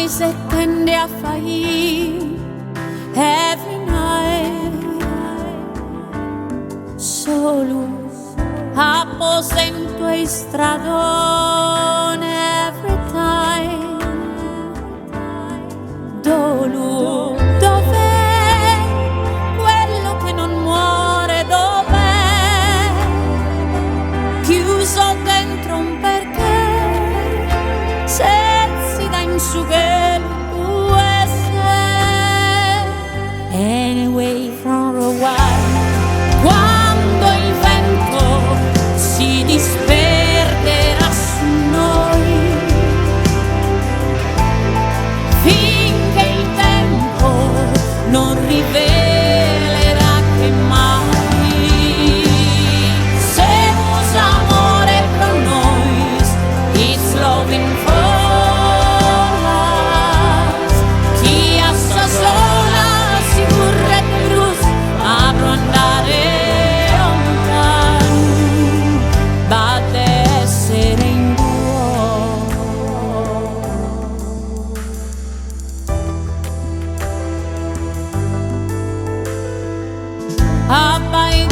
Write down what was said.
eyes that tende a fire every night. Solo aposento e stradone every time. Dolu, dov'è quello che non muore? Dov'è? Chiuso dentro un perché, sensi da insugare USA. Anyway, from a while, quando il vento si disperderà su noi, finché il tempo non rivelerà che mai siamo amore pro noi, it's loving for us. Chi assa sola si curre di luz, apro andare lontano, batte essere in duo. Abbai